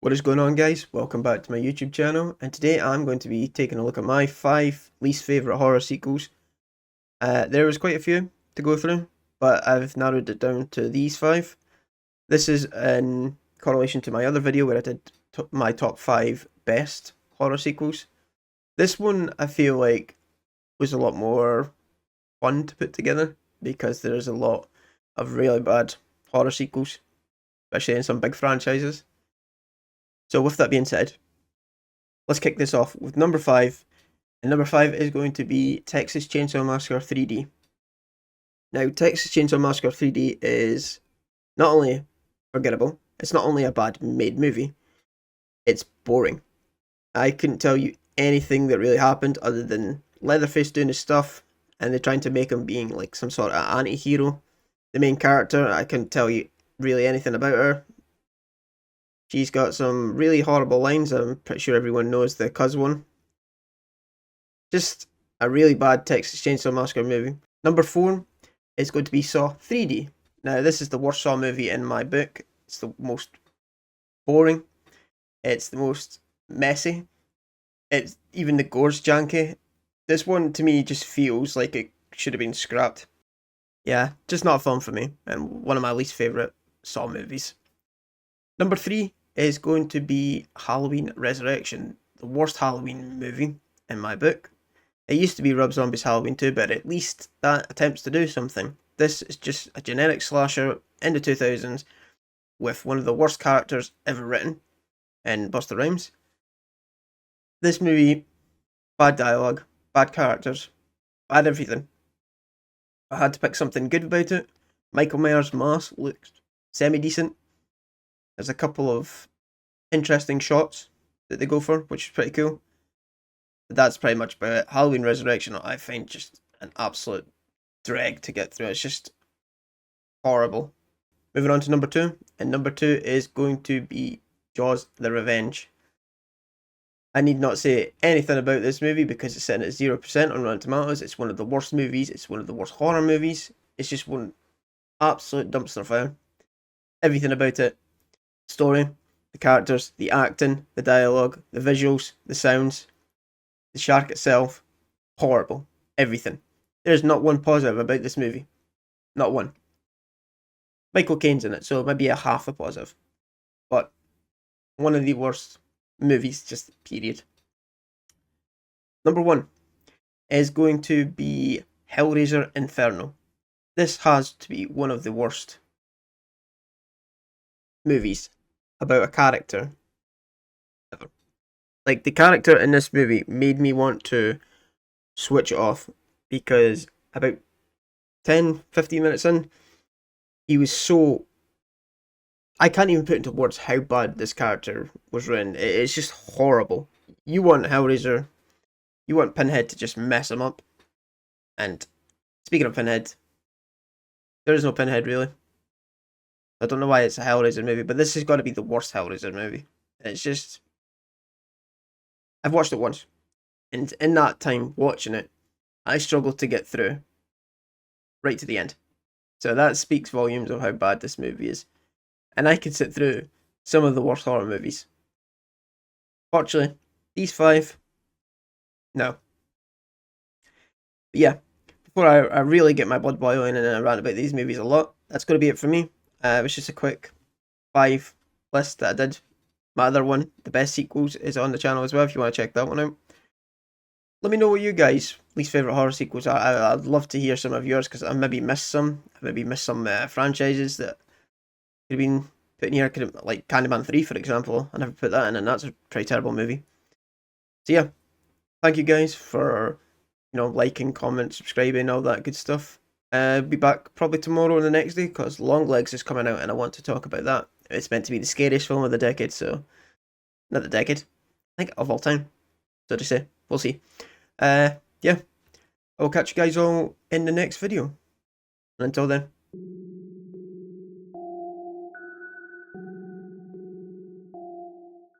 What is going on, guys? Welcome back to my YouTube channel, and today I'm going to be taking a look at my 5 least favourite horror sequels. There was quite a few to go through, but I've narrowed it down to these 5. This is in correlation to my other video where I did my top 5 best horror sequels. This one I feel like was a lot more fun to put together because there's a lot of really bad horror sequels, especially in some big franchises. So with that being said, let's kick this off with number 5. And number 5 is going to be Texas Chainsaw Massacre 3D. Now, Texas Chainsaw Massacre 3D is not only forgettable, it's not only a bad made movie, it's boring. I couldn't tell you anything that really happened other than Leatherface doing his stuff, and they're trying to make him being like some sort of anti-hero. The main character, I couldn't tell you really anything about her. She's got some really horrible lines. I'm pretty sure everyone knows the cuz one. Just a really bad Texas Chainsaw Massacre movie. Number 4 is going to be Saw 3D. Now, this is the worst Saw movie in my book. It's the most boring. It's the most messy. It's even the gore's janky. This one, to me, just feels like it should have been scrapped. Yeah, just not a film for me, and one of my least favourite Saw movies. Number 3 is going to be Halloween Resurrection, the worst Halloween movie in my book. It used to be Rob Zombie's Halloween 2, but at least that attempts to do something. This is just a generic slasher in the 2000s with one of the worst characters ever written in Busta Rhymes. This movie, bad dialogue, bad characters, bad everything. I had to pick something good about it. Michael Myers' mask looks semi-decent. There's a couple of interesting shots that they go for, which is pretty cool. But that's pretty much about it. Halloween Resurrection, I find just an absolute drag to get through. It's just horrible. Moving on to number 2, and number 2 is going to be Jaws the Revenge. I need not say anything about this movie because it's sitting at 0% on Rotten Tomatoes. It's one of the worst movies. It's one of the worst horror movies. It's just one absolute dumpster fire. Everything about it. Story, the characters, the acting, the dialogue, the visuals, the sounds, the shark itself, horrible. Everything. There's not one positive about this movie. Not one. Michael Caine's in it, so maybe a half a positive. But one of the worst movies, just period. Number 1 is going to be Hellraiser Inferno. This has to be one of the worst movies about a character ever. Like, the character in this movie made me want to switch it off because about 10-15 minutes in, he was so... I can't even put into words how bad this character was written. It's just horrible. You want Hellraiser, you want Pinhead to just mess him up. And speaking of Pinhead, there is no Pinhead really. I don't know why it's a Hellraiser movie, but this has got to be the worst Hellraiser movie. It's just... I've watched it once, and in that time watching it, I struggled to get through right to the end. So that speaks volumes of how bad this movie is. And I could sit through some of the worst horror movies. Fortunately, these 5, no. But yeah, before I really get my blood boiling and I rant about these movies a lot, that's going to be it for me. It was just a quick 5 list that I did. My other one, the best sequels, is on the channel as well if you want to check that one out. Let me know what you guys' least favourite horror sequels are. I'd love to hear some of yours because I maybe missed some. I maybe missed some franchises that could have been put in here. Could have, like Candyman 3, for example. I never put that in, and that's a pretty terrible movie. So yeah, thank you guys for liking, comment, subscribing, all that good stuff. Be back probably tomorrow or the next day because Longlegs is coming out and I want to talk about that. It's meant to be the scariest film of the decade, so not the decade, I think of all time. So to say, we'll see. Yeah, I will catch you guys all in the next video. And until then,